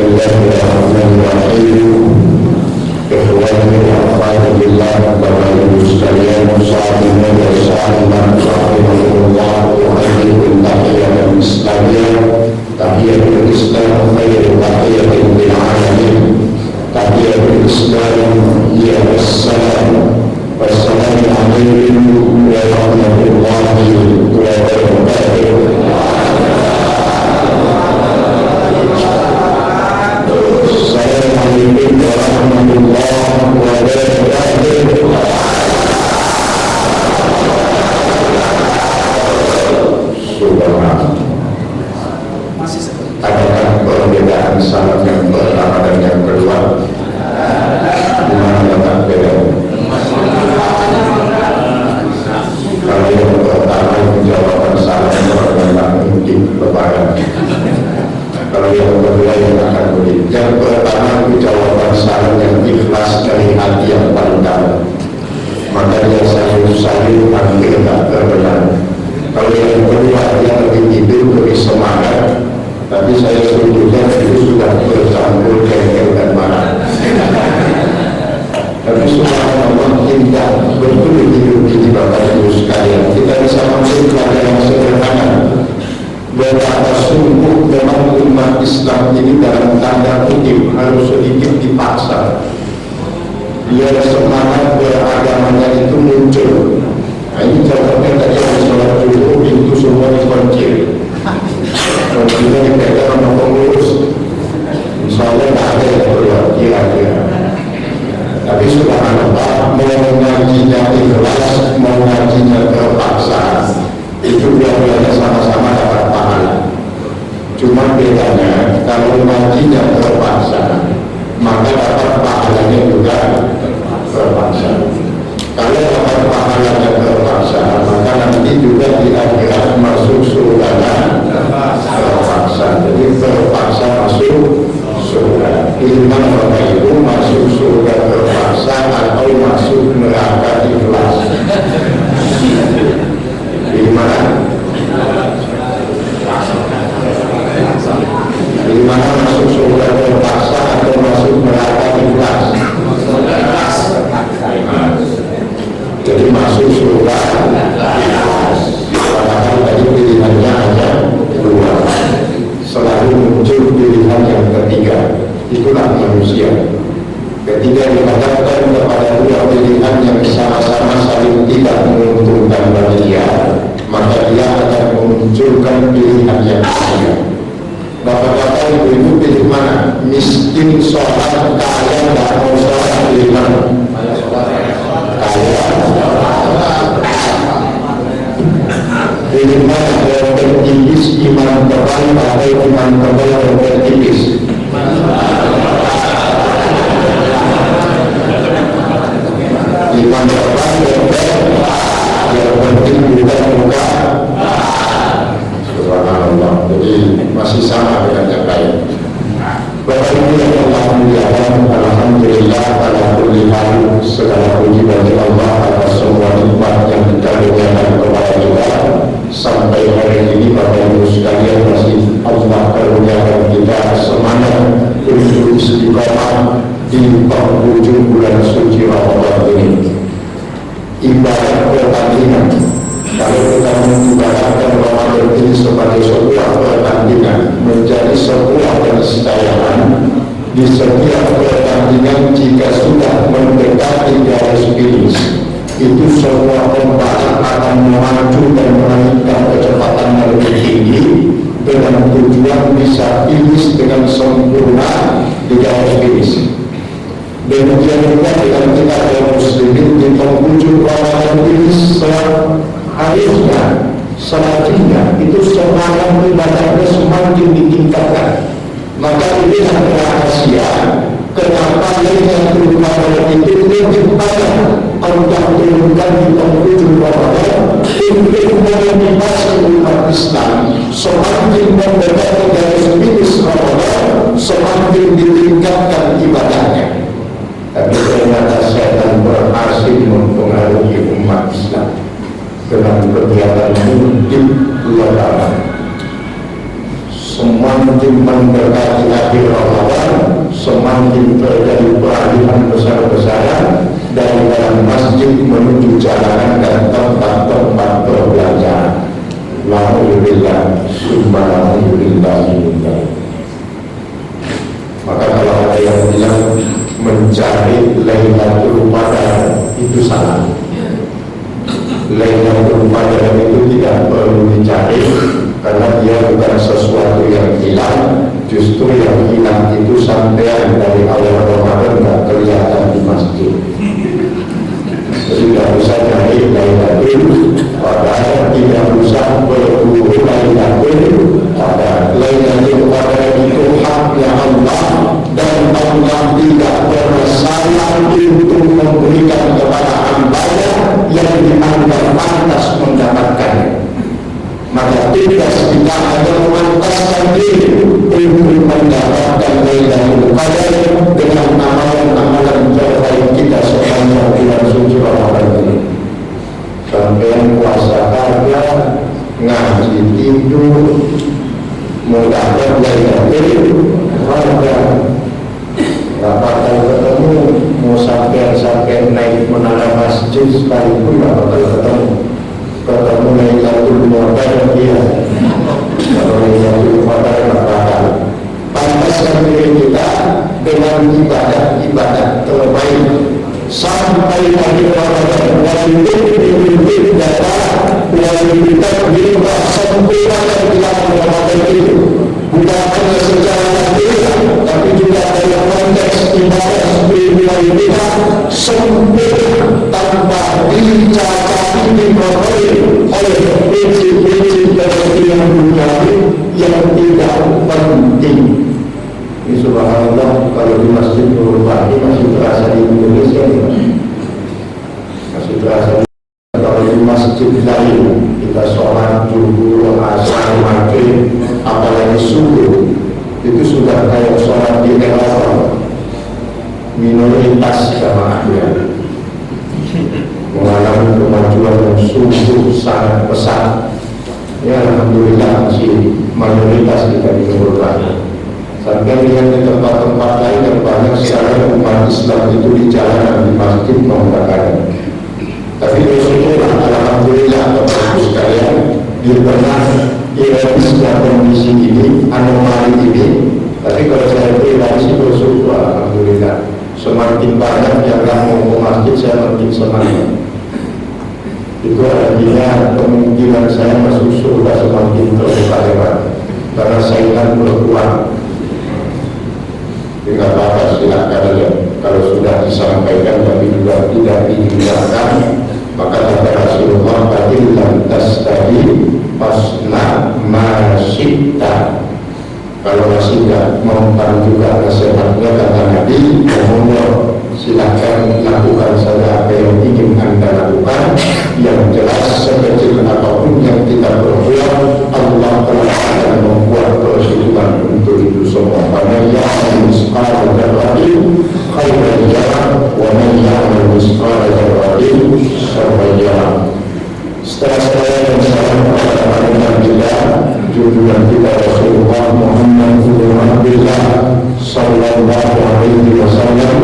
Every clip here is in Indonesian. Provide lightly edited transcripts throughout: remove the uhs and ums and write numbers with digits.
Bismillahirrahmanirrahim. Ikhwani wa akhwati billah, Bapak Ibu sekalian, muslimin wa muslimat rahimahumullah, uhayyukum tahiyatan islamiyah, tahiyatul islam khairul tahiyatin lil alamin, tahiyatul islam ya assalam, wassalamu alaikum wa rahmatullahi wa barakatuh. Assalamualaikum warahmatullahi wabarakatuh. Subhanallah. Adakah perbedaan salat yang pertama dan yang kedua? Di mana letak bedanya? Kalau yang pertama jawaban salat yang mungkin lebaran. Kalau yang kedua yang akan beri. Yang pertama itu jawaban salam yang ikhlas dari hati yang paling dalam. Makanya saya ambil tak terbenar. Kalau yang kedua yang lebih tidur, lebih semangat, tapi saya sebetulnya itu sudah bercampur kengkel dan marah. Tapi subhanallah, indah betul hidup ini Bapak Ibu sekalian. Kita bisa masuk kepada yang sederhana. Betapa sungguh memang umat Islam ini dalam tanda kutip harus sedikit dipaksa. Biar semangat beragamanya itu muncul. Nah, ini contohnya tadi ada sholat dulu, pintu semua dikunci. Kuncinya dipegang sama pengurus. Insya Allah tak ada yang keluar, kira-kira. Tapi subhanallah, mau ngajinya ikhlas, mau ngajinya terpaksa, itu dua-duanya sama-sama dapat pahala. Cuma bedanya kalau ngajinya terpaksa, maka dapat pahalanya juga terpaksa. Kalau dapat pahalanya terpaksa, maka nanti juga di akhirat masuk surga terpaksa. Jadi terpaksa masuk surga. Iman Bapak Ibu, masuk surga terpaksa atau masuk neraka ikhlas? Di mana? Di mana masuk surga terpaksa atau masuk neraka ikhlas? Jadi masuk surga ikhlas. Padahal tadi pilihannya hanya dua. Selalu muncul pilihan yang ketiga. Itulah manusia. Ketika dihadapkan kepada dua pilihan yang sama-sama saling tidak menguntungkan bagi dia, maka dia akan memunculkan pilihan yang ketiga. Bapak-bapak, ibu-ibu pilih mana? Miskin sholat, kaya dan mau sholat, pilih mana? Kaya. Pilih mana? Dompet tipis, iman tebal, atau iman tebal, dompet tipis? Iman tebal, dompet yang penting bukan muka. Subhanallah. Jadi masih sama dengan yang lain. Bapak Ibu yang Allah muliakan, alhamdulillah ala kulli hal, segala puji bagi Allah atas semua nikmat yang dikaruniakan kepada kita. Sampai hari ini Bapak Ibu sekalian masih Allah karuniakan kita semangat untuk istiqamah di penghujung bulan suci Ramadan ini. Ibarat pertandingan. Kalau kita mengibaratkan Ramadan ini sebagai sebuah pertandingan, menjadi sebuah keniscayaan di setiap pertandingan. Jika sudah mendekati garis finish, itu semua pembalap akan memacu dan menaikkan kecepatan yang lebih tinggi dengan tujuan bisa finish dengan sempurna di garis finish. Demikian juga dengan kita kaum muslimin di penghujung Ramadan ini, harusnya selanjutnya itu semangat ibadahnya semakin ditingkatkan. Maka ini adalah rahasia kenapa yang Ramadan itu lebih banyak Allah turunkan di penghujung Ramadan untuk memotivasi umat Islam semakin mendekati garis finish Ramadan, semakin ditingkatkan ibadahnya. Tapi ternyata setan berhasil mempengaruhi umat Islam dengan kegiatan mudik lebaran. Semua semakin mendekati akhir Ramadan, semakin terjadi peralihan besar-besaran dari dalam masjid menuju jalanan dan tempat-tempat perbelanjaan. Alhamdulillah, subhanallah. Maka kalau ada yang bilang mencari Lailatul Qadar itu salah. Lailatul Qadar itu tidak perlu dicari, karena dia bukan sesuatu yang hilang. Justru yang hilang itu sampean dari awal Ramadan tidak kelihatan di masjid. Tidak usah cari Lailatul Qadar, tidak usah berburu Lailatul Qadar. Lailatul Qadar itu haknya Allah, dan Allah tidak pernah salah untuk memberikan kepada hambanya yang dianggap pantas mendapatkannya. Maka tugas kita adalah memantaskan diri untuk mendapatkan Lailatul Qadar dengan amalan-amalan terbaik kita sepanjang bulan suci Ramadan ini. Sampai puasa kagak, ngaji tidur, mudah-mudahan Lailatul Qadar. Gak bakal ketemu, mau sampai naik menara masjid sekalipun gak bakal ketemu. Ketemu Lailatul Qadar dia. Kalau Lailatul Qadar gak bakal. Pantaskan diri kita dengan ibadah terbaik sampai akhir Ramadan. Wajib data, wajib kita berubah sempurna di dalam Ramadan itu. Bukan hanya secara lahiriah, tapi juga dalam konteks ibadah spiritual kita sempurna tanpa dicapai diperoleh oleh prinsip-prinsip yang duniawi yang tidak penting. Ini subhanallah, kalau di masjid Nurul Bahri masih terasa di Indonesia ini, masih terasa. Kalau di masjid lain kita sholat zuhur, asar, maghrib, apalagi subuh, itu sudah kayak sholat di Eropa, minoritas jamaahnya mengalami kemajuan yang sungguh sangat pesat. Ya alhamdulillah masih mayoritas kita di Nurul Bahri. Sampai lihat di tempat-tempat lain yang banyak sekarang umat Islam itu di jalanan, di masjid menggunakan. Tapi bersyukurlah, alhamdulillah Bapak-Ibu sekalian, di tengah ironisnya kondisi ini, anomali ini. Tapi kalau saya pribadi sih bersyukur, alhamdulillah. Semakin banyak yang mau ke masjid, saya makin semangat. Itu artinya kemungkinan saya masuk surga semakin terbuka lebar, karena saingan berkurang. Tidak apa-apa, silakan aja. Kalau sudah disampaikan tapi juga tidak dihindarkan, maka kata Rasulullah, "Fa'illam tastadi fasna ma syi'ta." Kalau masih tidak mempan juga nasihatnya, kata Nabi, "Mohon silakan lakukan saja apa yang ingin Anda lakukan. Yang jelas sekecil apapun yang kita berbuat, Allah telah akan membuat perhitungan untuk itu semua. Man ya'mal mithqala dzarratin khairan yarah, wa man ya'mal mithqala dzarratin syarran yarah." Setelah saya dan salam kepada Rasulullah, junjungan kita Rasulullah Muhammad Abdullah sallallahu alaihi wasallam,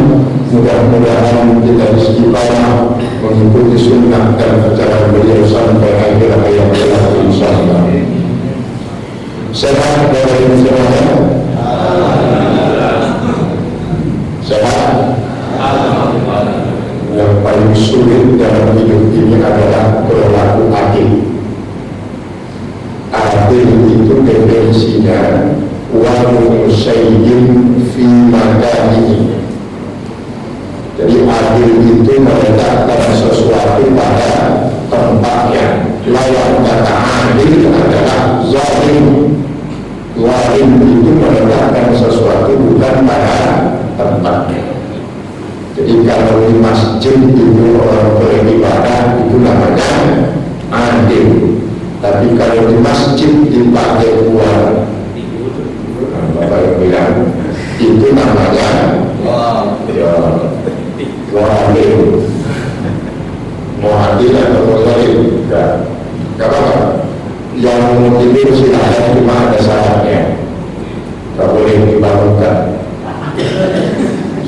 mudah-mudahan kita istiqamah mengikuti sunnah dan ajaran beliau sampai akhir hayat kita insyaallah. Sehat dari semuanya? Sehat? Yang paling sulit dalam hidup ini adalah berlaku adil. Adil itu definisinya wal musayyin fi makanihi. Jadi adil itu meletakkan sesuatu pada tempatnya. Lawan kata adil adalah zalim. Zalim itu meletakkan sesuatu bukan pada tempatnya. Jadi kalau di masjid itu orang beribadah itu namanya adil. Tapi kalau di masjid dipakai uang, Bapak yang bilang itu namanya adil. Mau adil atau mau zalim? Gak apa-apa. Yang mau tidur silahkan, cuma ada syaratnya. dibangunkan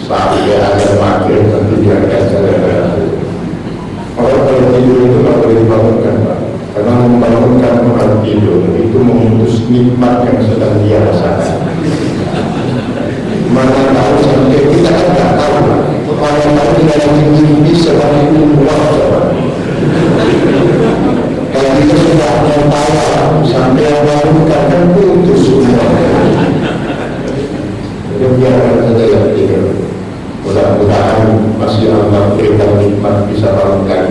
sampai akhir maghrib nanti diangkat jalan. Orang kalau tidur itu tidak boleh dibangunkan, Pak, karena membangunkan orang tidur itu memutus nikmat yang sedang dia rasakan. Mana tahu sampai kita kan tidak tahu, mana tahu tidak ada mimpi sebanyak itu coba. Kalau kita sudah tahu sampai membangunkan kan putus semua. Jadi biarkan saja yang tidur. Mudah-mudahan masih Allah berikan nikmat bisa bangunkan.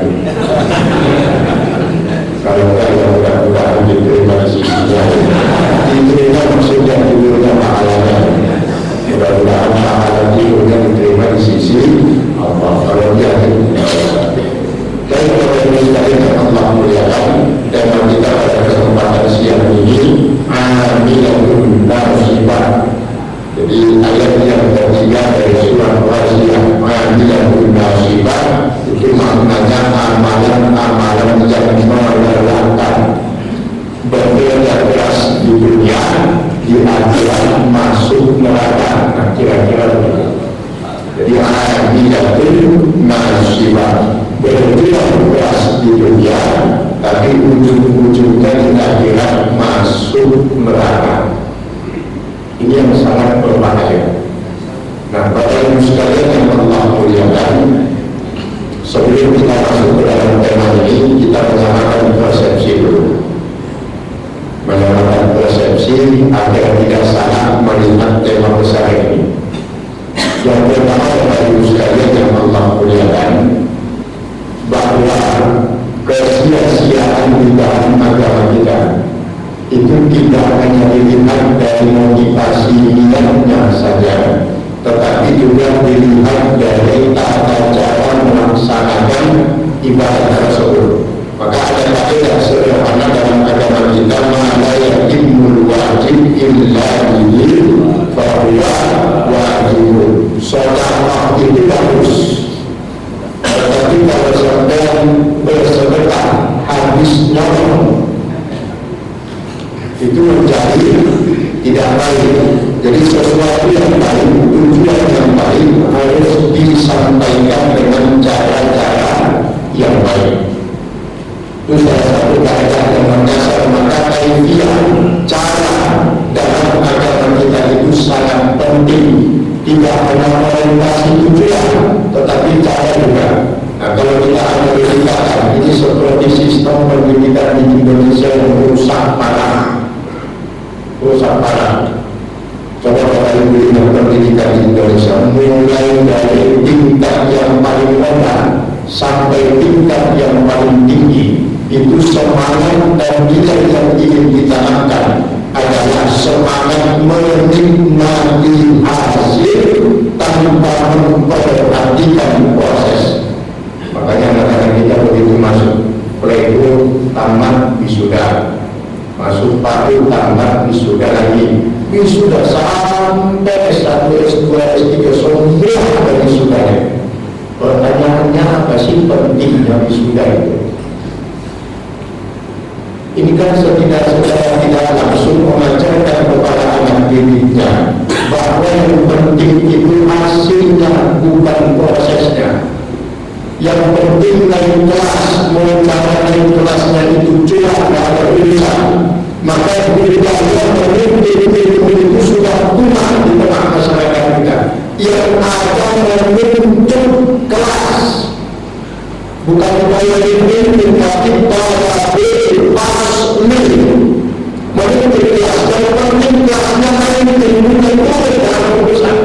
Kalau enggak ya mudah-mudahan diterima di sisinya. Diterima maksudnya tidurnya pahalanya. Mudah-mudahan pahala tidurnya diterima di sisi Allah. Kalau dia dan kalau ini sekalian yang Allah muliakan dan kita pada kesempatan siang ini Aminatun Nasibah. Jadi ayat yang ketiga dari surah Al-Rasiyah Aminatun Nasibah itu maknanya amalan-amalan yang melelahkan bekerja keras di dunia, di akhirat masuk neraka. Nah, kira-kira begitu. Jadi Aminatun Nasibah bekerja keras di dunia, tapi ujung-ujungnya di akhirat masuk neraka. Ini yang sangat berbahaya. Nah, Bapak Ibu sekalian yang Allah muliakan, sebelum kita masuk ke dalam tema ini, kita menyamakan persepsi dulu. Menyamakan persepsi agar tidak salah melihat tema besar ini. Yang pertama, Bapak Ibu sekalian yang Allah muliakan, bahwa kesia-siaan di dalam agama kita itu tidak hanya dilihat dari motivasi niatnya saja, tetapi juga dilihat dari tata cara melaksanakan ibadah tersebut. Maka ada kaidah sederhana dalam agama kita, la yatimul wajib illa bihi fa huwa wajibun. Sedekah itu bagus, tetapi kalau sampai bersedekah habis nyolong itu menjadi tidak baik. Jadi sesuatu yang baik, tujuan yang baik harus disampaikan dengan cara-cara yang baik. Itu salah satu kaidah yang mendasar. Maka kaifiah cara dalam agama kita itu sangat penting. Tidak hanya orientasi tujuan, tetapi cara juga. Nah, kalau kita analisakan, ini seperti sistem pendidikan di Indonesia yang rusak parah. Coba Bapak Ibu lihat pendidikan di Indonesia, mulai dari tingkat yang paling rendah sampai tingkat yang paling tinggi, itu semangat dan nilai yang ingin ditanamkan adalah semangat menikmati hasil tanpa memperhatikan proses. Makanya anak-anak kita begitu masuk playgroup tamat wisuda, masuk PAUD tamat wisuda lagi, wisuda sampai S1, S2, S3 semua ada wisudanya. Pertanyaannya apa sih pentingnya wisuda itu? Ini kan secara tidak langsung mengajarkan kepada anak didiknya bahwa yang penting itu hasilnya, bukan prosesnya. Yang penting naik kelas, mau cara naik kelasnya itu curah, tidak ada urusan. Maka budaya pemimpin itu sudah punah di tengah masyarakat kita. Yang ada membentuk kelas, bukan pemimpin tapi para pas memimpin kelas. Dan pemimpin kelasnya memimpin bukan boleh dalam urusan.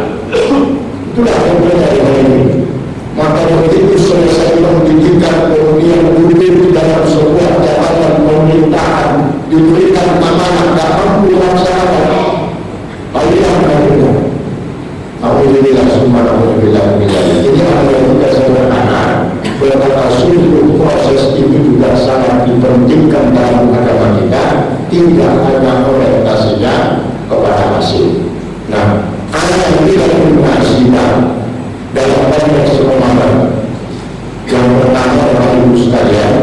Itulah yang terjadi hari ini. Maka begitu selesai pendidikan, kemudian duduk dalam sebuah jabatan pemerintahan, diberikan amanah, tak mampu melaksanakan. Alhamdulillah, subhanallah. Ini adalah juga sederhana. Betapa sungguh proses itu juga sangat dipentingkan dalam agama kita, tidak hanya orientasinya kepada hasil. Nah, anak yang tidak berhasilnya dalam konteks pemahaman yang pertama, Bapak Ibu sekalian,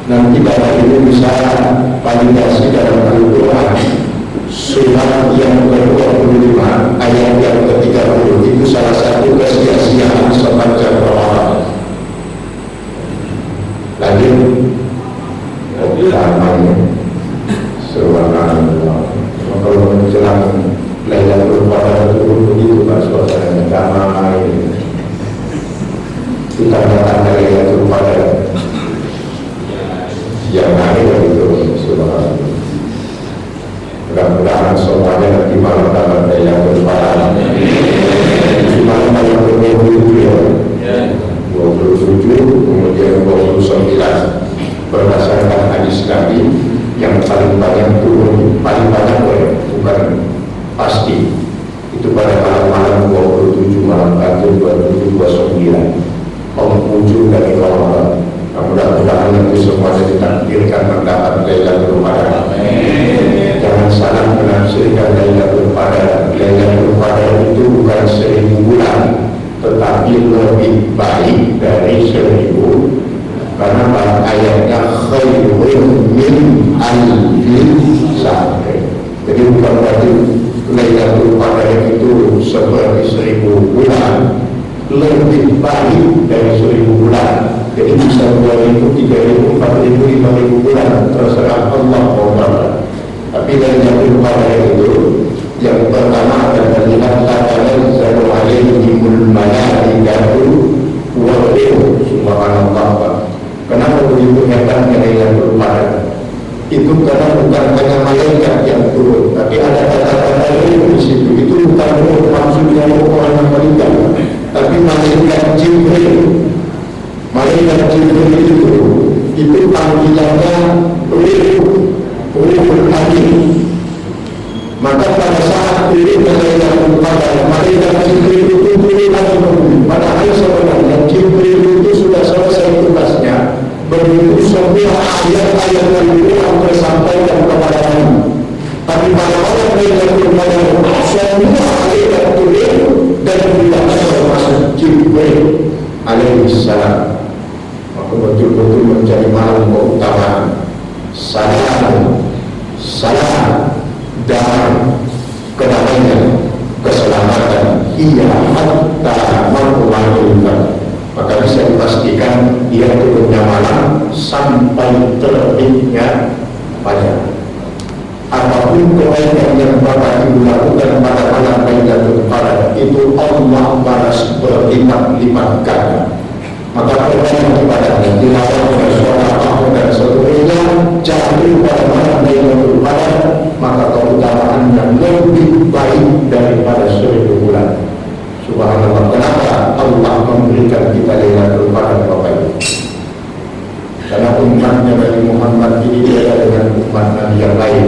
nanti Bapak Ibu bisa validasi dalam Al-Quran surat yang ke-25 ayat yang ke-30 itu salah satu kesia-siaan sepanjang Ramadan. Lanjut, ramai, subhanallah. Kalau menjelang Lailatul Qadar itu begitu Pak, suasananya damai. Kita datang ke Lailatul Qadar yang akhir itu, subhanallah. Mudah-mudahan semuanya nanti malam dapat Lailatul Qadar. Di malam yang ke-27, kemudian 29 berdasarkan hadis Nabi yang paling banyak turun, paling banyak bukan pasti itu pada malam-malam 27 malam Qadar 27-29 penghujung dari Ramadan. Mudah-mudahan nanti semuanya ditakdirkan mendapat Lailatul Qadar. Jangan salah menafsirkan Lailatul Qadar. Lailatul Qadar itu bukan 1000 bulan, tetapi lebih baik dari 1000, karena ayatnya khairun min alfin syahr. Jadi bukan berarti Lailatul Qadar itu seperti 1000 bulan, lebih baik dari 1000 bulan. Jadi bisa 2000, 3000, 4000, 5000 bulan, terserah Allah SWT. Tapi Lailatul Qadar itu yang pertama adalah lihat tanazzalu alaihimul malaikatu wa ruh. Subhanallah. Kenapa begitu hebatnya Lailatul Qadar? Itu karena bukan hanya malaikat yang turun, tapi ada kata-kata lain di situ. Itu bukan maksudnya orang yang berikan, tapi malaikat Jibril. Malaikat Jibril itu panggilannya Ruhul Amin. Maka pada saat turun Lailatul Qadar, malaikat Jibril itu turun langsung. Padahal sebenarnya Jibril itu sudah selesai tugasnya. Begitu semua ayat-ayat yang Quran tersampaikan kepada kami. Tapi pada orang Lailatul Qadar, semua ayat turun dan tidak termasuk Jibril alaihissalam. Maka betul-betul menjadi malam keutamaan. Salam, damai, kedamaian, keselamatan, iya hatta ma'ulillah. Maka bisa dipastikan dia turunnya malam sampai terbitnya fajar. Apapun kebaikan yang Bapak Ibu lakukan pada malam Lailatul Qadar itu Allah balas berlipat-lipat ganda. Maka perbaikan ibadahnya dilakukan sholat dan seterusnya jatuh pada malam Lailatul Qadar, maka keutamaannya lebih baik daripada 1000 bulan. Subhanallah. Kenapa Allah memberikan kita Lailatul Qadar, Bapak Ibu? Karena umatnya Nabi Muhammad ini beda dengan umat Nabi yang lain.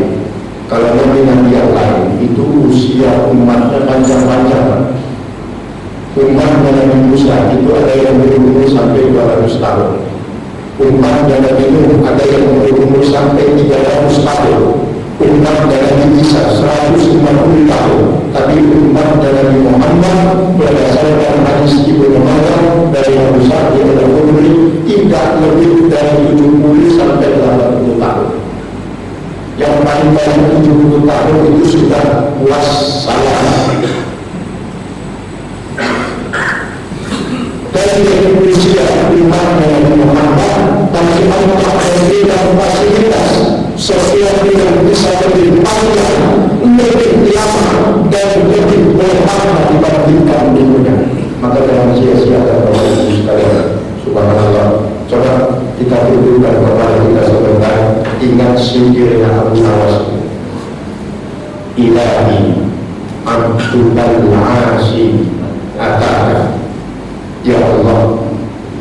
Kalau Nabi yang lain itu usia umatnya panjang-panjang. Umat Nabi Musa itu ada yang berumur sampai 200 tahun. Umat Nabi Nuh ada yang berumur sampai 300 tahun. Umat Nabi Isa 150 tahun. Tapi umat Nabi Muhammad berdasarkan hadis Ibnu Majah dari Abu Sa'id Al-Khudri tidak lebih dari 70 sampai 80 tahun. Yang paling banyak 70 tahun itu sudah wassalam. Dari usia umat Nabi Muhammad, tapi Allah memberikan fasilitas setiap yang bisa lebih panjang, lebih lama, dan lebih bermakna dibandingkan dunia. Maka jangan sia-siakan Bapak Ibu sekalian. Subhanallah. Coba kita dudukkan kepala kita sebentar. Ingat zikirnya Abu Nawas. Ilahi Abdul Asi Ataka. Ya Allah,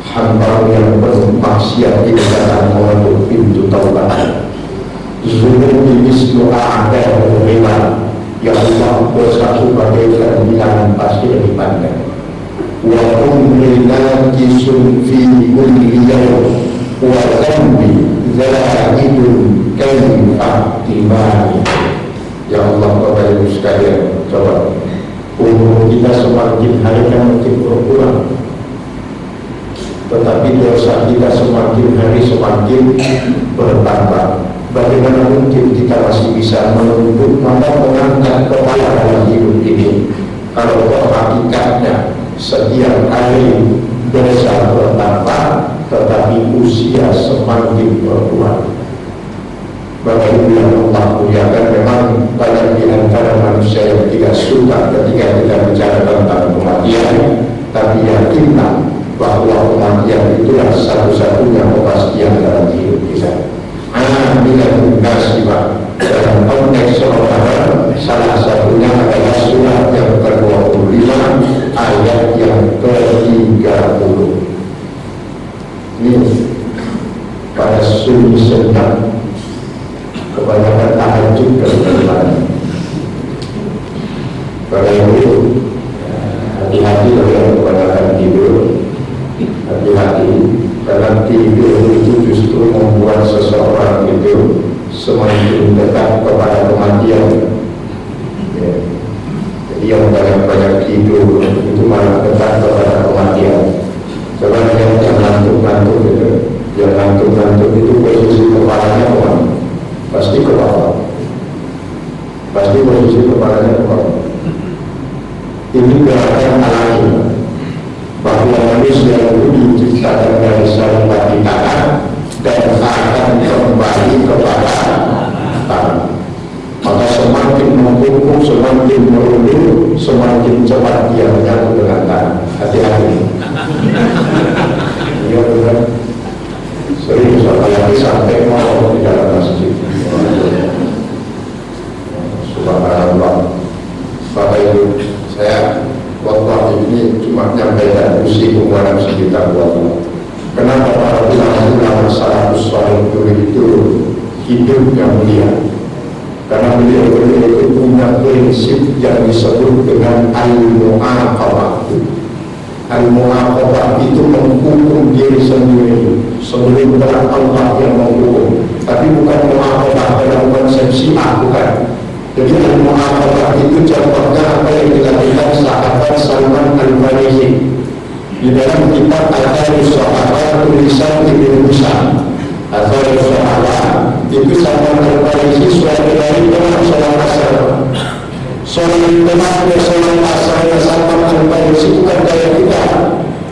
hamba yang bermaksiat tidak datang mengetuk pintu taubat. Zunubi mislu a'da rima. Ya Allah, dosaku bagaikan bilangan pasir di pantai. Wa umri najisun fi kulli yawm. Wa zambi zahidun kaifa timani. Ya Allah, Bapak Ibu sekalian, coba umur kita semakin hari makin berkurang, tetapi dosa kita semakin hari semakin bertambah. Bagaimana mungkin kita masih bisa menuntut mengangkat kepala dalam hidup ini? Kalau hakikatnya setiap hari dosa bertambah, tetapi usia semakin berkurang. Bapak Ibu yang Allah muliakan, memang banyak di antara manusia yang tidak suka ketika kita bicara tentang kematian, tapi yakinlah bahwa kematian itulah satu-satunya kepastian dalam hidup kita. Amin. Nasibah. Dalam konteks Ramadan, salah satunya adalah surat yang ke-25 ayat yang ke-30. Ini pada sunyi senang kebanyakan tahajud dan beribadah. Bapak Ibu, hati-hati kalau yang kebanyakan tidur. Hati-hati, karena tidur itu justru membuat seseorang itu semakin dekat kepada kematian. Ya. Jadi yang banyak-banyak tidur itu malah dekat kepada kematian. Coba yang ngantuk-ngantuk itu, yang ngantuk-ngantuk itu posisi kepalanya kemana? Pasti ke bawah. Pasti posisi kepalanya ke bawah. Ini gerakan alami bahwa manusia itu diciptakan dari sarang bagi tanah dan akan kembali kepada tanah. Maka semakin membungkuk, semakin merunduk, semakin cepat dia menyatu dengan tanah. Hati-hati. Iya benar. Serius, apalagi sampai mau di dalam masjid. Subhanallah. Bapak Ibu, saya waktu ini cuma nyampaikan usi penguatan sekitar Allah. Kenapa para ulama salafus saleh itu hidup yang mulia? Karena beliau itu punya prinsip yang disebut dengan al-mu'aqabah. Al-mu'aqabah itu menghukum diri sendiri sebelum Allah yang menghukum, tapi bukan mu'aqabah dalam konsep syiah, bukan. Jadi al-mu'aqabah itu contohnya apa yang dilakukan sahabat Salman Al-Farisi di dalam kitab Al-Farisi Sahabat tulisan Ibnu Hisham. Al-Farisi Sahabat itu Salman Al-Farisi suatu dari orang sholat asar. Sholat temannya sholat asar Salman Al-Farisi bukan gaya kita.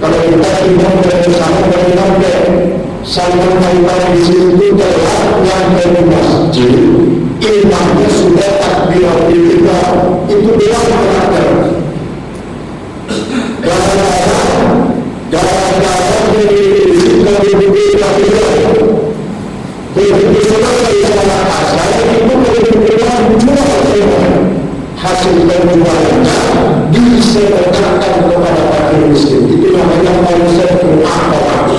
Kalau kita imam dari sama dari sampai Salman Al-Farisi itu adalah yang dari masjid, imamnya sudah takbiratul ihram, itu dia mengajar. Gara-gara hasil perjuangannya disedekahkan kepada fakir miskin. Itu namanya konsep mu'aqabah.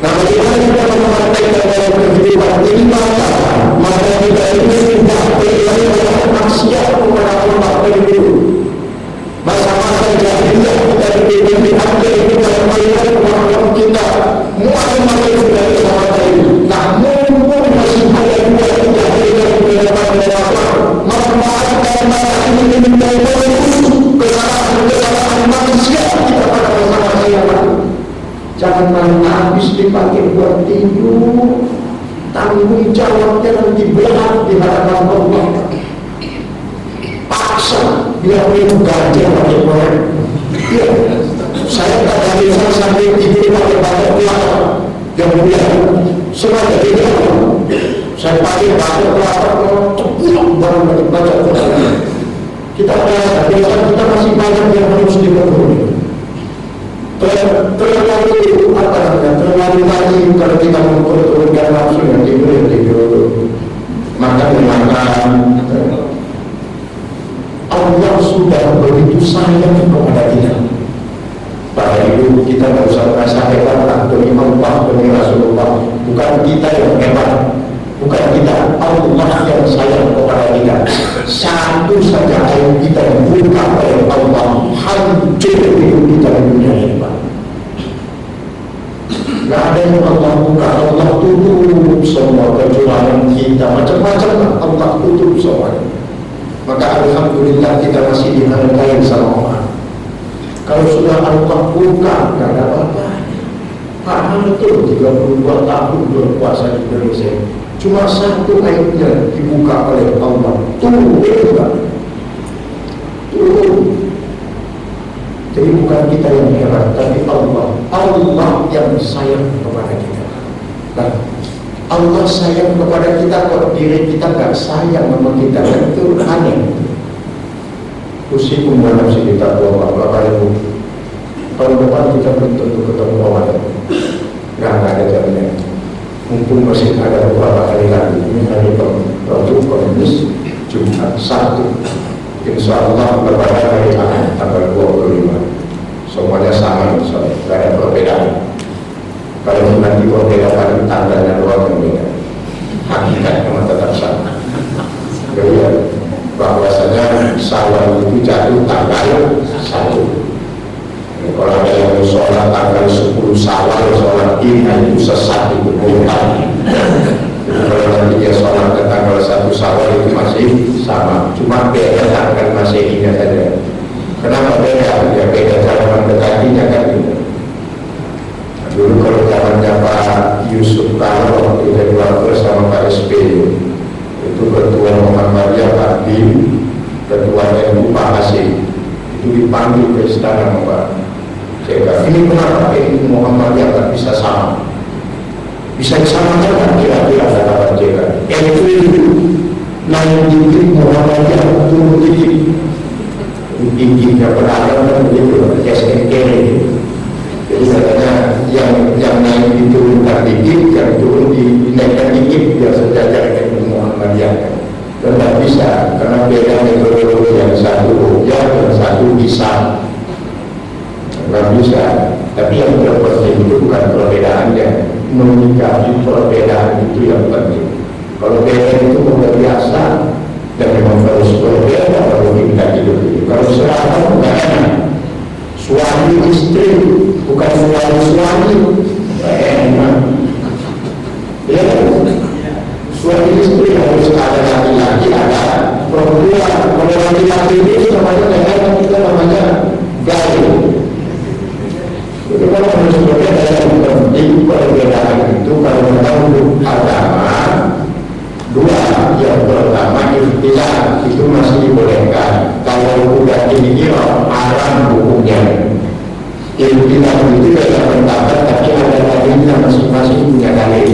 Nah, bagaimana kita mempraktikkan dalam kehidupan ini? Maka kita ini tidak berlaku maksiat kepada Allah itu. Masa-masa jahiliyah kita diberikan diambil kita melihat orang kita muat-muat dari sahabat ini. Namun masih ada dua jahiliyah di dalam Allah. Memaafkan masa ini menjadi kesalahan manusia kita pada masa-masa yang lalu. Jangan main habis dipakai buat tidur. Tanggung jawabnya nanti berat di hadapan Allah. Paksa dia minum gajah pakai korek. Ya, saya kata bisa sampai tidur pakai batok kelapa yang mulia. Semuanya tidak. Saya pakai batok kelapa cepat baru baca Quran. Kita biasa kita masih banyak yang harus dipenuhi. Terlalu apa namanya? Terlalu lagi kalau kita memperturunkan nafsu yang tidur, makan. Allah sudah begitu sayang kepada kita. Bapak Ibu, kita tidak usah merasa hebat demi Allah, demi Rasulullah. Bukan kita yang hebat, bukan kita. Allah yang sayang kepada kita. Satu saja air kita dibuka oleh Allah, hancur hidup kita di dunia ini. Tidak ada yang Allah buka, Allah tutup semua kecuali kita. Macam-macam Allah tutup semuanya. Maka alhamdulillah kita masih dihargai sama Allah. Kalau sudah Allah buka, tidak ada apa-apa. Paham betul 32 tahun berpuasa di Indonesia. Cuma satu airnya dibuka oleh Allah. Turun juga. Turun. bukan kita yang hebat, tapi Allah yang sayang kepada kita. Nah, Allah sayang kepada kita, kok diri kita gak sayang sama kita, kan itu aneh. Usikum wa nafsi kita Bapak Ibu, tahun depan kita belum tentu ketemu Allah. Gak ada jaminan. Mumpung masih ada beberapa hari lagi. Ini hari Rabu, Kamis, Jumat, Sabtu. Insya Allah lebaran hari Ahad tanggal 25. Semuanya sama, gak ada perbedaan. Kalau nanti perbedaan tanggalnya doang yang beda, hakikatnya mah tetap sama. Jadi bahwasanya Syawal itu jatuh tanggal 1. Kalau ada yang sholat tanggal 10 Syawal, sholat Id, itu sesat, itu bukan. Kalau nanti dia sholat ke tanggal 1 Syawal itu masih sama, cuma beda tanggal Masehinya saja. Kenapa beda? Ya beda cara mendekatinya kan gitu. Dulu kalau zamannya Pak Yusuf Kala waktu jadi wakil sama Pak SBY, itu ketua Muhammadiyah Pak Bim, ketua NU Pak Hasim, itu dipanggil ke istana sama Pak JK. Ini kenapa NU Muhammadiyah tak bisa sama? Bisa disamakan kan kira-kira kata Pak JK? NU itu naik dikit, Muhammadiyah turun dikit. Tingginya beragam kan begitu, SNK gitu. Jadi katanya yang naik diturunkan dikit, yang turun dinaikkan dikit, biar sejajar dengan Muhammadiyah. Dan tidak bisa, karena beda metodologi, yang satu rukyah, yang satu bisa. Tidak bisa. Tapi yang terpenting itu bukan perbedaannya, menyikapi perbedaan itu yang penting. Kalau beda itu sudah biasa, dan memang harus berbeda kalau kita hidup itu. Kalau seragam bukan enak. Suami istri bukan suami enak. Ya, suami istri harus ada laki-laki, ada perempuan. Kalau laki-laki itu namanya nenek, kita namanya gaya. Itu kalau harus berbeda, yang penting perbedaan itu kalau kita untuk agama. Dua, yang pertama ikhtilaf itu masih dibolehkan. Kalau udah dikira haram hukumnya. Ikhtilaf itu adalah pendapat, tapi ada dalilnya, masing-masing punya dalil.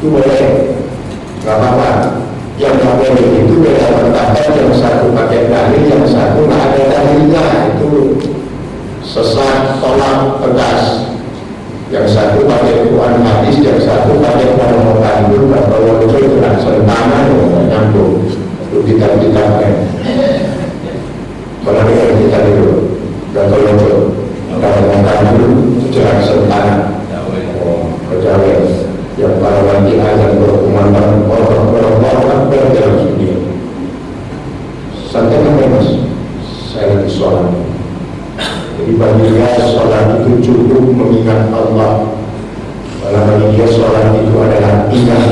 Itu boleh, nggak apa-apa. Yang nggak boleh itu beda pendapat, yang satu pakai dalil, yang satu nggak ada dalilnya. Itu sesat, tolak, tegas. Yang satu pakai Quran hadis, yang satu pakai Quran kandung atau wajah dengan sentana nyambung. Itu kitab-kitabnya. Kalau kita dulu, dan kalau Quran kandung jelas sentana. Kejawen yang para wanita azan berkumandang orang-orang berjalan sendiri. Santai apa mas? Saya lagi sholat. Jadi bagi dia sholat itu cukup mengingat Allah. Kalau bagi dia sholat itu adalah ingat,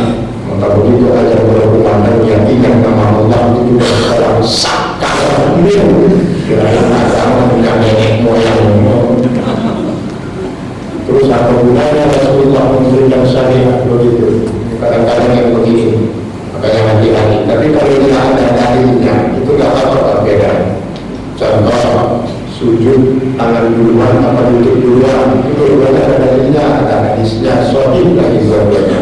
maka begitu aja berkumandang yang ingat nama Allah itu adalah sakar mil. Kira-kira agama punya nenek moyang. Terus apa gunanya Rasulullah memberikan syariat begitu? Kadang-kadang yang begini, makanya hati-hati. Tapi kalau dia ada dalilnya, itu nggak apa-apa beda. Contoh sujud tangan duluan apa duduk duluan, itu duluan ada dalilnya, ada hadisnya, sahih lagi dua-duanya.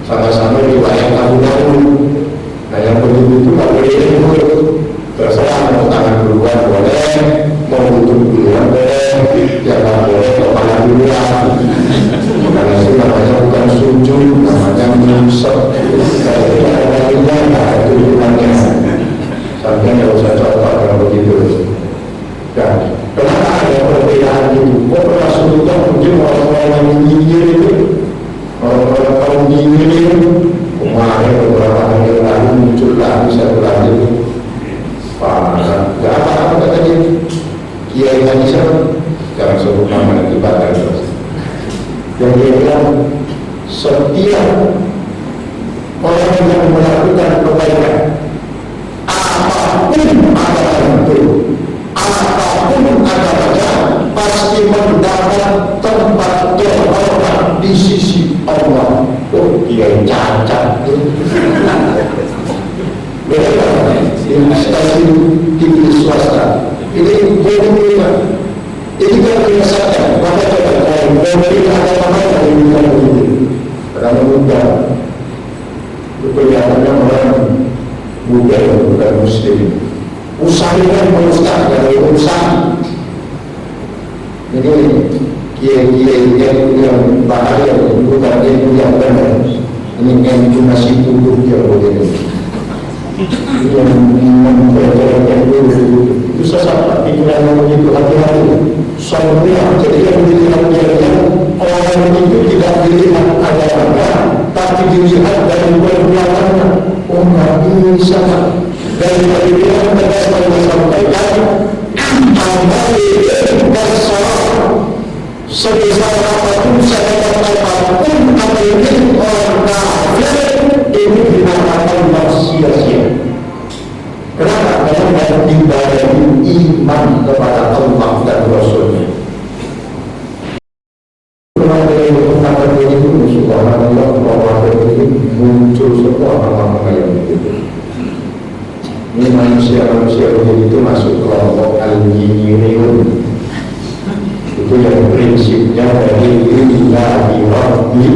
Sama-sama riwayat Abu Dawud. Nah yang begitu itu nggak boleh ikut. Terserah mau tangan duluan boleh, mau duduk duluan boleh, jangan boleh kepala duluan. Karena itu namanya bukan sujud, namanya musab. Kalau ada dalilnya, nah itu duluannya. Sampai nggak usah contoh kalau begitu. Dan kenapa ada perbedaan itu? Kok Rasulullah mungkin orang-orang yang nyinyir itu, orang-orang kaum nyinyir itu, kemarin beberapa hari lalu muncul lagi satu lagi itu, Pak, gak apa-apa kata dia, Kiai Haji siapa? Jangan sebut nama nanti batal terus. Yang dia bilang, setiap orang yang melakukan kebaikan, apapun agamanya itu, apapun agamanya pasti mendapat tempat terhormat di sisi Allah. Oh, dia cacat. Beda di stasiun TV swasta. Ini bodohnya. Ini kan menyesatkan. Maka memberi agama yang bukan begitu. Karena muda, kelihatannya orang muda bukan muslim. Usahakan mengusah dari usaha. Ini kiai-kiai yang bahaya, bukan yang benar. Ini yang cuma si tubuh dia begini. Yang mempercayai itu sesat pikiran yang begitu hati-hati. Soalnya ketika dilihat dia orang itu tidak dilihat agamanya, tapi dilihat dari perbuatannya. Oh, ini sama. Dari perbuatan tegas yang disampaikan, amal dan salah sebesar apapun sedekah apapun apalagi orang kafir ini dinamakan sia-sia. Kenapa? Karena tidak diberi iman kepada Allah dan Rasulnya. Kenapa ini subhanallah bahwa ini muncul semua orang-orang yang begitu. Ini manusia-manusia begitu masuk kelompok al-jiniyun. Itu yang prinsipnya dari lillahi rabbi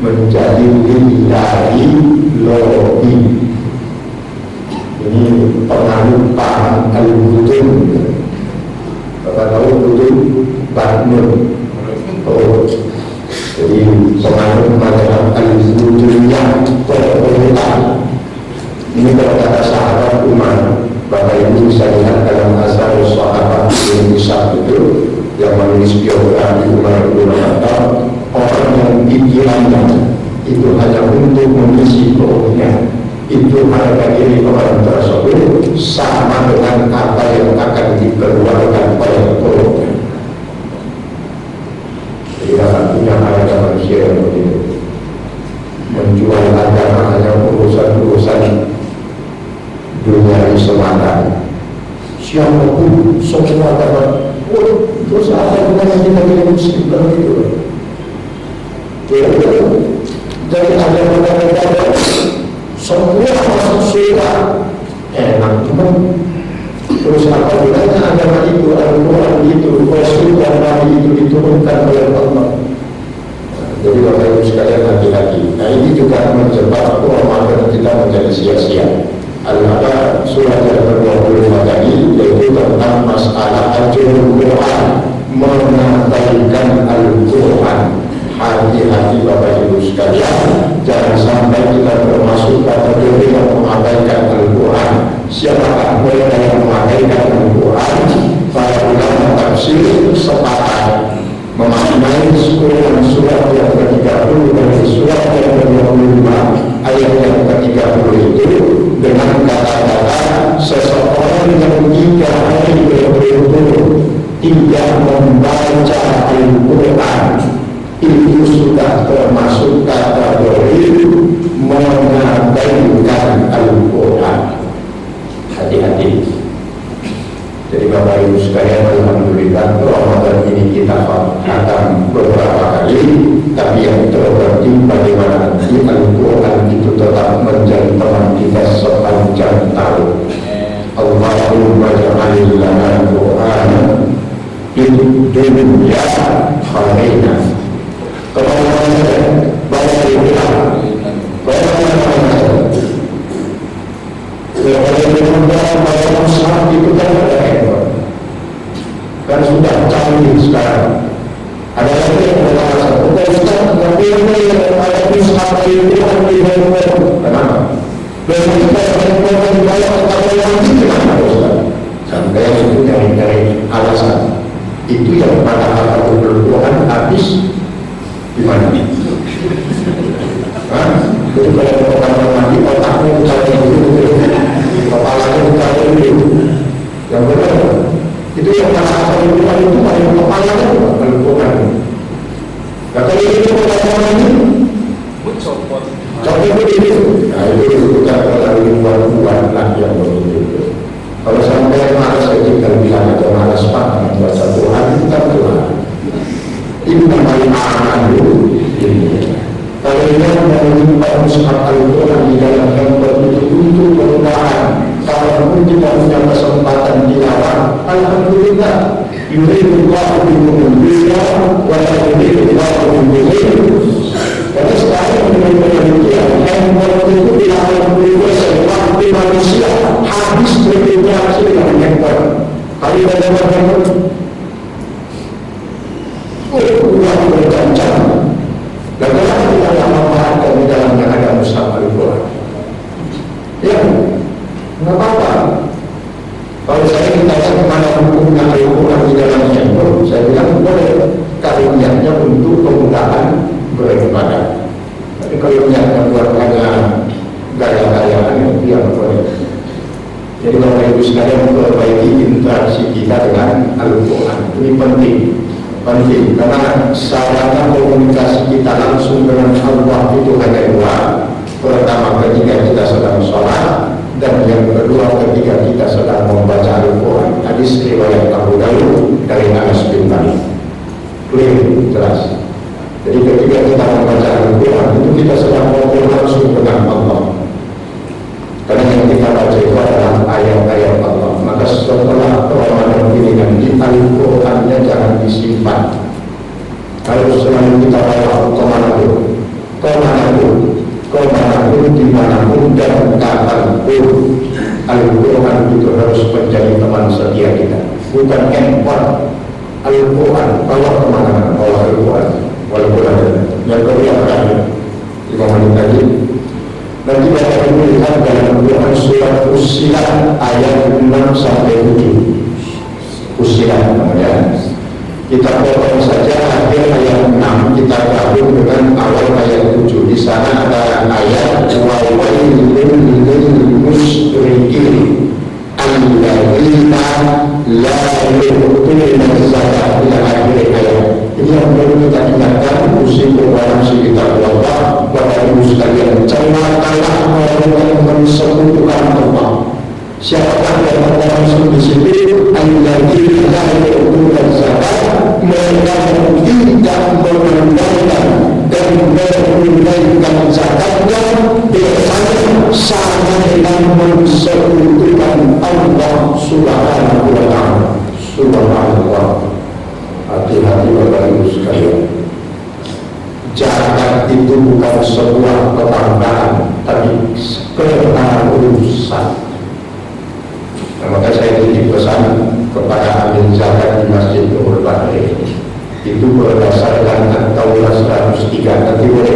menjadi lillahi lobi. Ini penganut paham al-butun. Bapak tahu butun? Batnun. Oh, jadi penganut mazhab al-butuniyah berperutan. Ini kata sahabat Umar. Bapak Ibu bisa lihat dalam asal sahabat yang besar itu yang menulis biografi Umar bin Khattab, orang yang pikirannya itu hanya untuk mengisi perutnya, itu harga diri orang tersebut sama dengan apa yang akan dikeluarkan oleh perutnya. Jadi dalam punya harga manusia yang begitu, menjual agama hanya urusan-urusan dunia semata. Siapapun semua agama, terus apa gunanya kita jadi muslim kalau itu? Jadi ada berkata-kata semua masuk surga enak teman. Terus apa gunanya agama itu, Al-Quran itu, Rasul dan Nabi itu diturunkan oleh Allah? Jadi Bapak Ibu sekalian hati-hati. Nah ini juga menjebak Ramadan kita menjadi sia-sia. Al-Baqarah surat yang ke-25 tadi yaitu tentang masalah ajrul Quran, mengabaikan Al-Quran. Hati-hati Bapak Ibu sekalian, jangan sampai kita termasuk kategori yang mengabaikan Al-Quran. Siapakah mereka yang mengabaikan Al-Quran? Para ulama tafsir sepakat memaknai surat yang ke-30 dan surat yang ke-25 ayat yang ke-30 itu dengan kata-kata seseorang yang 3 hari berturut-turut tidak membaca Al-Quran itu sudah termasuk kategori mengabaikan Al-Quran. Hati-hati. Jadi Bapak Ibu sekalian, alhamdulillah Ramadan ini kita akan beberapa kali, tapi yang terpenting bagaimana nanti Al-Quran itu tetap menjadi teman kita sepanjang tahun. Allahumma ja'alil lana Al-Quran fid dunya khairina. Kemudian Bapak Ibu itu kan ada handphone, kan sudah canggih sekarang. Ada lagi yang berkata, "Bukan Ustaz, tapi ini ada pusat itu kan di handphone." Kenapa? Dan kita handphone yang dibawa kepada yang itu kenapa Ustaz? Sampai itu cari-cari alasan. Itu yang pada kata Tuhan habis di mana? Jadi kalau orang mandi otaknya cari dulu, kepalanya cari dulu. Yang benar itu yang masalah itu paling kepalanya bukan. Kata ini orang ini copot itu. Nah itu bukan terlalu buat lagi yang begitu. Kalau sampai malas ketika bilang atau malas pak membaca Tuhan itu kan Tuhan. Ini namanya aman dulu. Kalau yang menimpa mushaf Al-Quran di dalam handphone itu untuk berdoa, kalau pun tidak punya kesempatan tilawah, alhamdulillah Yuridullahu bikumul yusra wa la yuridullahu bikumul usra. Karena sekarang dengan demikian handphone itu dilakukan waktu manusia habis berinteraksi dengan handphone. Kali ada handphone uang berjam-jam. Dan kalau kita tak memanfaatkan di dalamnya ada mushaf Al-Quran, ya nggak apa-apa. Kalau saya ditanya kemana hukumnya Al-Quran di dalam handphone, saya bilang boleh kalau niatnya untuk penggunaan beribadah. Tapi kalau niatnya buat hanya gaya-gayaan, itu yang boleh. Jadi Bapak Ibu sekalian memperbaiki interaksi kita dengan Al-Quran ini penting karena sarana komunikasi kita langsung dengan Allah itu hanya dua. Pertama ketika kita sedang sholat, dan yang kedua ketika kita sedang membaca Al-Quran. Hadis riwayat Abu Dawud dari Anas bin Malik. Clear, jelas. Jadi ketika kita membaca Al-Quran itu kita sedang ngobrol langsung dengan Allah. Karena yang kita baca itu adalah ayat-ayat Allah. Maka setelah Ramadan ini nanti Al-Qurannya jangan disimpan. Kalau selalu kita bawa kemanapun, dimanapun dan kapanpun, Al-Quran itu harus menjadi teman setia kita. Bukan handphone. Al-Quran bawa kemana-mana, bawa Al-Quran. Walaupun ada yang kedua terakhir 5 menit tadi. Nanti Bapak Ibu lihat dalam Quran surat Fussilat ayat 6 sampai 7. Fussilat namanya. Kita potong saja akhir ayat 6, kita gabung dengan awal ayat 7. Di sana ada ayat wa wailul lil musyrikin alladzina la yu'tuna zakata ila akhir ayat. Ini yang perlu kita ingatkan, musim berbalansi kita Allah. Bapak Ibu sekalian, janganlah orang yang mensekutukan Allah. Siapakah yang orang di sini? Alladzina la yu'tuna zakata, mereka tidak menunaikan dan menunaikan zakatnya, biasanya sama dengan mensekutukan Allah Subhanahu wa ta'ala. Subhanallah. Hati-hati Bapak Ibu sekalian. Zakat itu bukan sebuah kebanggaan, tapi keharusan. Nah, maka saya titip pesan kepada ahli zakat di Masjid Nurul Bahri. Itu berdasarkan At-Taurat 103. Nanti boleh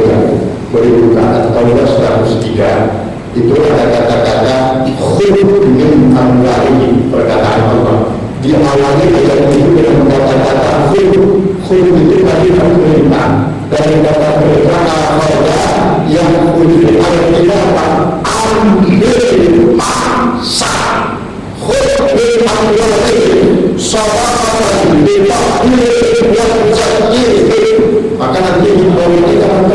buka At-Taurat 103. Itu ada kata-kata khudh min amwalihim, perkataan Allah. Di awalnya ayat itu dengan kata-kata khudh itu tadi perintah. Dari kata perintah al-khawda yang khudh artinya apa? Ambil masa. Khudh min amwalihim sadaqatan bitaqlid yang zakir. Maka nanti kita mengambil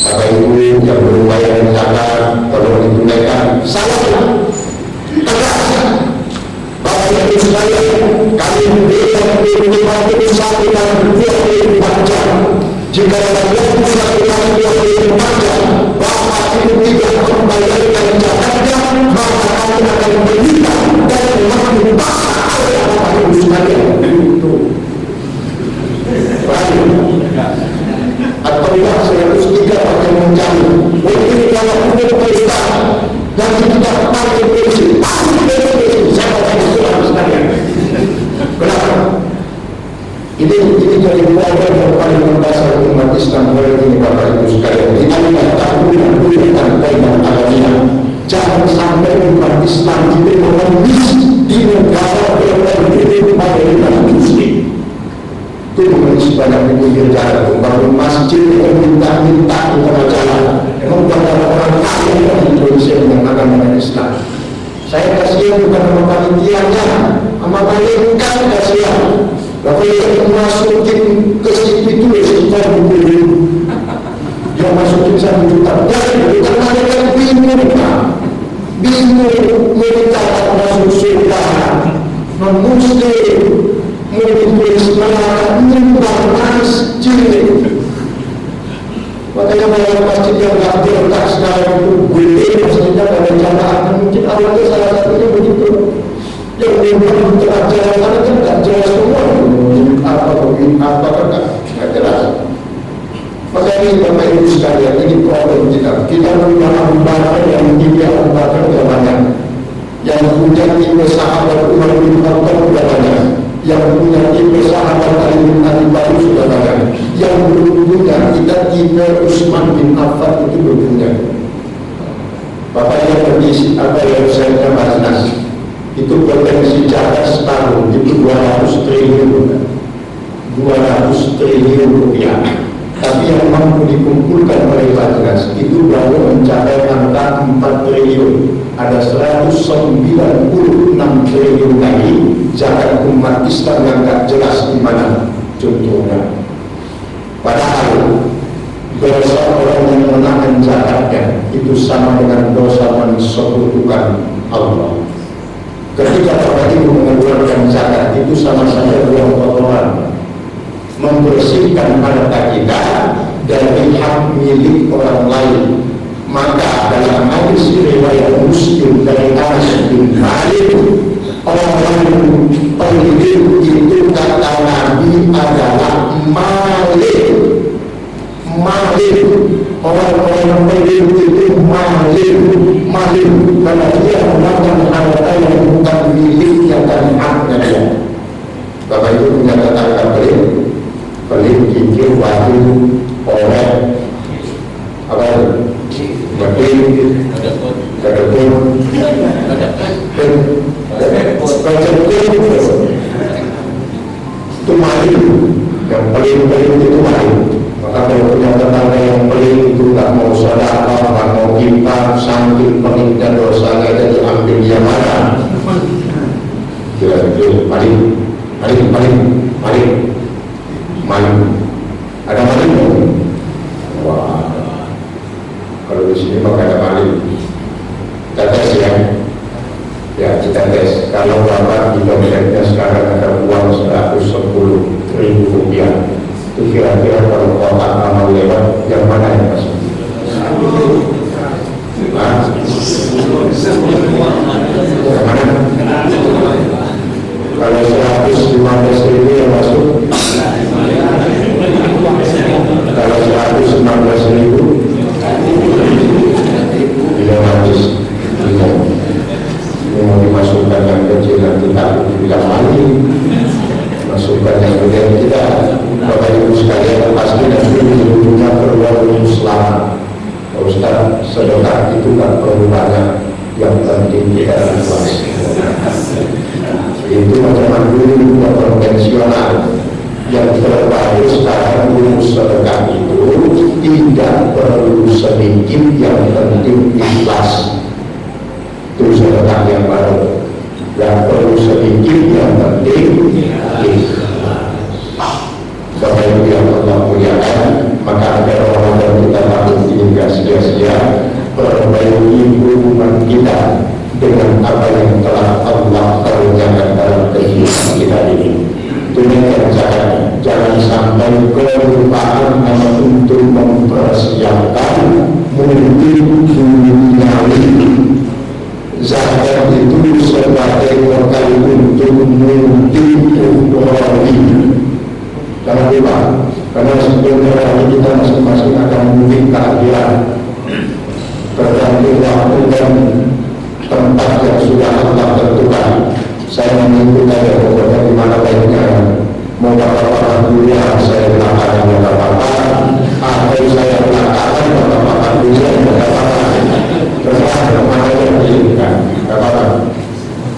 Bapak Ibu yang belum bayar zakat, kalau ditunaikan salah. Bapak Ibu sekalian, kami memberikan 51 dan 24 jam. Jika dalam waktu 1 dan 24 jam Bapak Ibu tidak membayarkan zakatnya, maka kami akan meminta dan membuka Bapak Ibu sekalian. Itu At-Taurat 103 pakai mencari. Mungkin kalau punya perintah dan tidak pakai prinsip, saya akan surat sekalian. Kenapa? Ini jadi pelajaran yang paling mendasar umat Islam hari ini Bapak Ibu sekalian. Kita tidak tahu dan berikan kaitan alamiah. Jangan sampai umat Islam itu mengemis di negara berpendirian mayoritas Muslim. Itu mengemis banyak di pinggir jalan, membangun masjid yang minta-minta di tengah jalan. Emang banyak orang kaya di Indonesia yang akan dengan Islam. Saya kasihan bukan sama panitianya, sama malaikat kasihan. Bapak yang masukin ke situ itu sekitar dulu. Yang masukin 1 juta. Dan bukan malaikat bingung, Pak. Bingung mereka masuk surga. Non-Muslim mengikuti semangat menyumbang masjid. Makanya banyak masjid yang gak berletak sekarang itu gede masjidnya pada jamaah. Mungkin awalnya salah satunya begitu. Yang memang tengah jalan sana kan tipe sahabat Umar bin Khattab sudah banyak, yang punya tipe sahabat Ali bin Abi Thalib sudah banyak, yang belum punya kita tipe Utsman bin Affan itu belum punya. Bapak yang berisi apa yang saya bahas itu potensi jarak setahun itu 200 triliun rupiah. Tapi yang mampu dikumpulkan oleh Basnas itu baru mencapai angka 4 triliun. Ada 196 triliun lagi zakat umat Islam yang tak jelas di mana contohnya. Padahal dosa orang yang menahan zakatnya itu sama dengan dosa mensekutukan Allah. Ketika Bapak Ibu mengeluarkan zakat itu sama saja buang kotoran, membersihkan harta kita dari hak milik orang lain. Maka dalam hadis riwayat Muslim dari Anas bin Malik, orang penghidupkan itu kata Nabi adalah malik. Orang-orang yang penghidupkan itu malik karena dia memakan harta yang bukan miliknya dan haknya dia. Bapak Ibu punya kata-kata pelit, kikir, wajib, oleh apa itu? Betul, itu mali, yang pelit itu mali. Maka kalau punya tetangga yang pelit itu tak mau sedekah, tak mau infak, sambil pelit dan dosanya jadi ambil dia mana? Kira-kira mali. Ada mali nggak? Wah. Kalau di sini maka ada maling. Kita tes ya kita tes. Kalau Bapak di dompetnya sekarang ada uang 110.000 rupiah, itu kira-kira kalau kotak amal lewat yang mana yang masuk? Yang mana? Kalau 115.000 yang masuk? Kalau 116.000 ini mau dimasukkan yang kecil nanti takut dibilang maling, masukkan yang gede tidak. Bapak Ibu sekalian pasti nanti ujung-ujungnya perlu selamat. Ustaz, sedekah itu tak perlu banyak, yang penting kita ikhlas. Itu macam dulu yang konvensional. Yang terbaru sekarang urus sedekah itu tidak perlu sedikit, yang penting ikhlas. Itu sedekah yang baru. Yang perlu sedikit, yang penting ikhlas. Bapak Ibu yang Allah muliakan, maka agar Ramadan kita tahun ini tidak sia-sia, perbaiki hubungan kita dengan apa yang telah Allah karuniakan dalam kehidupan kita ini. Tunaikan zakat, jangan sampai kelupaan untuk mempersiapkan mungkin duniawi. Zakat itu sebagai bekal untuk mungkin ukhrawi. Jangan lupa, karena sebelumnya hari kita masing-masing akan mungkin keakhiran. Tergantung waktu dan tempat yang sudah Allah tentukan. Saya mengikuti ada pokoknya di mana baiknya. Mau bapak-bapak dunia saya belakang yang bapak-bapak, atau saya belakang bapak-bapak dunia yang bapak-bapak. Terserah kemana yang diinginkan, bapak-bapak.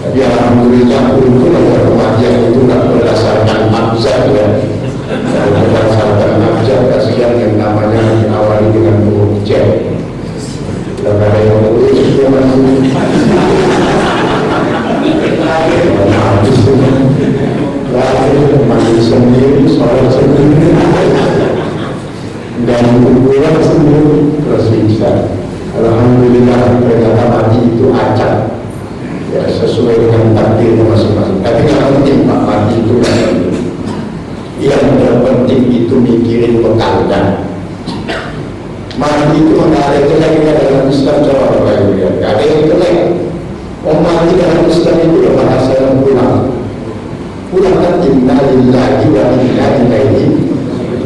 Jadi alhamdulillah untuk kematian itu tidak berdasarkan abjad ya. Berdasarkan abjad, kasihan yang namanya diawali dengan huruf J. Tidak ada yang urus itu masih. Mandi sendiri, sholat sendiri, dan kuburan sendiri, terus bisa. Alhamdulillah ternyata mati itu acak, ya sesuai dengan takdirnya masing-masing. Tapi yang penting Pak, mati itu yang penting. Yang terpenting itu mikirin bekalnya. Mati itu tidak ada jeleknya dalam Islam. Coba Bapak Ibu lihat, tidak ada yang jelek. Mati dalam Islam itu ya bahasa yang pulang kan inna lillahi wa inna ilaihi.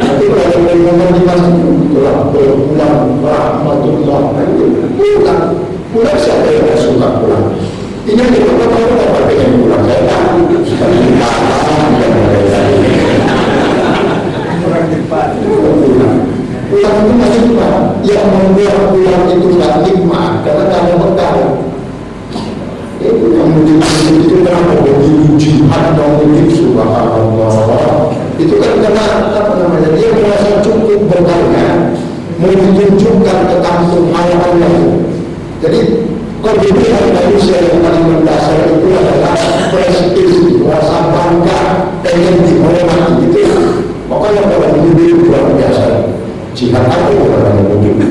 Tapi kalau dari ngomong di masjid pulang rahmatullah, pulang siapa yang suka pulang? Ini yang apa itu kenapa begitu jihad dong ini, subhanallah. Itu kan karena apa namanya, dia merasa cukup berkarya, mau ditunjukkan ke kampung halamannya. Jadi kebutuhan manusia yang paling mendasar itu adalah prestise, rasa bangga, pengen dihormati gitu. Makanya kalau hidup luar biasa. Jihad apa orang yang mungkin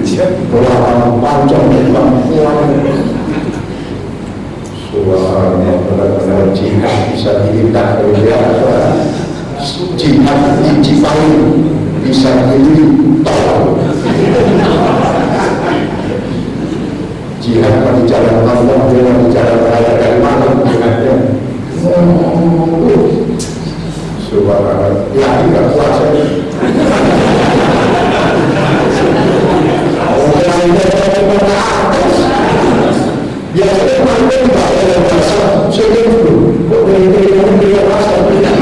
orang panjang memang suara benar-benar jihad bisa dihintar oleh dia. Jihad di Cipayu bisa ditol. Jihad di jalan Allah, di jalan raya dari mana jihadnya? Subhanallah, ya tidak kuasa. Biasanya mana tidak ada yang rasa saya dulu, kok dia rasa ini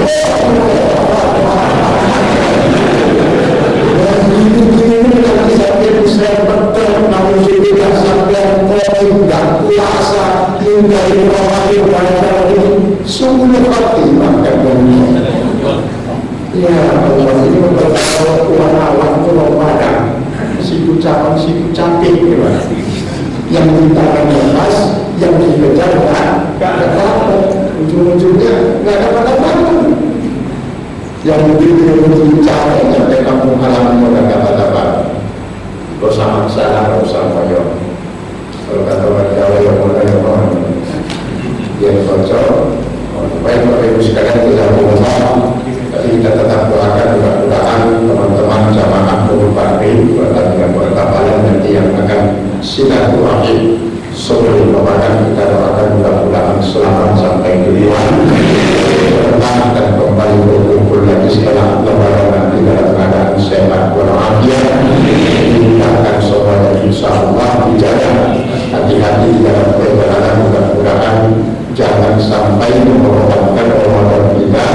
nanti sampai bisa betul, namun tidak sampai tidak kuasa hingga orang pada sungguh hati makan ya Allah ini memperbaiki Tuhan Allah itu Ramadan siku capan siku capek yang mintakan lepas yang dikejar gak dapat ujung-ujungnya gak dapat yang begitu capek sampai kampung halaman gak dapat lo sama salah gak usah koyok kalau kata orang Jawa yang mulai orang yang kocok baik Bapak Ibu sekalian tidak mau tapi kita tetap doakan mudah-mudahan teman-teman jamaah Nurul Bakri dengan pertapalan nanti yang akan silaturahim sebelum Ramadan kita doakan mudah-mudahan selamat sampai tujuan dan kembali berkumpul lagi setelah Lebaran nanti dalam keadaan sehat walafiat. Kita akan semuanya insyaallah dijaga hati-hati di dalam perjalanan, mudah-mudahan jangan sampai mengorbankan Ramadan kita.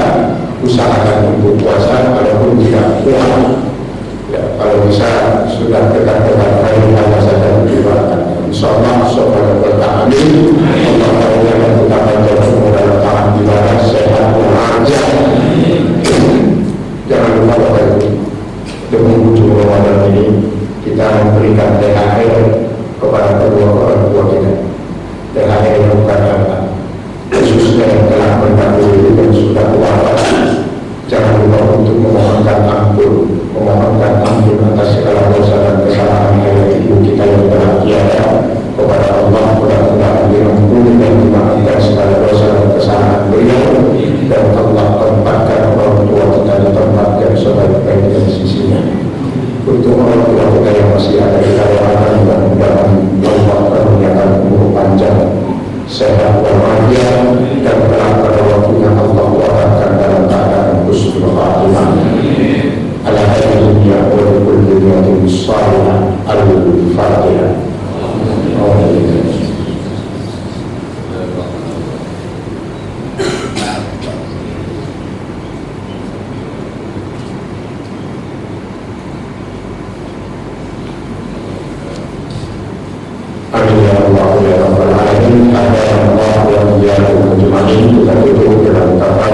Usahakan untuk puasa walaupun tidak kuat ya, kalau bisa sudah dekat-dekat hari apa saja dilakukan insyaallah subhanahu wa ta'ala. Allah yang kita panjang semua dalam tangan ibadah sehat walafiat. Jangan lupa Bapak Ibu, demi ujung Ramadan ini kita memberikan THR kepada kedua orang tua kita. THR yang bukan harta, khususnya yang telah mendahului dan sudah wafat. Jangan lupa untuk memohonkan ampun atas segala dosa dan kesalahan ayah ibu kita yang telah tiada kepada Allah. Mudah-mudahan diampuni dan dimaafkan segala dosa dan kesalahan beliau, dan Allah tempatkan orang tua kita di tempat yang sebaik-baiknya di sisinya. Untuk orang tua kita yang masih ada di kalangan, mudah-mudahan Allah karuniakan umur panjang, sehat walafiat, dan kelak pada waktunya Allah wafatkan dalam keadaan husnul khatimah. Ala dunia wa kulli niyatin salihah. Al-Fatihah. Amin ya Allah ya Rabbal Alamin. Ada Allah yang biar ajmain. Kita tutup dengan kata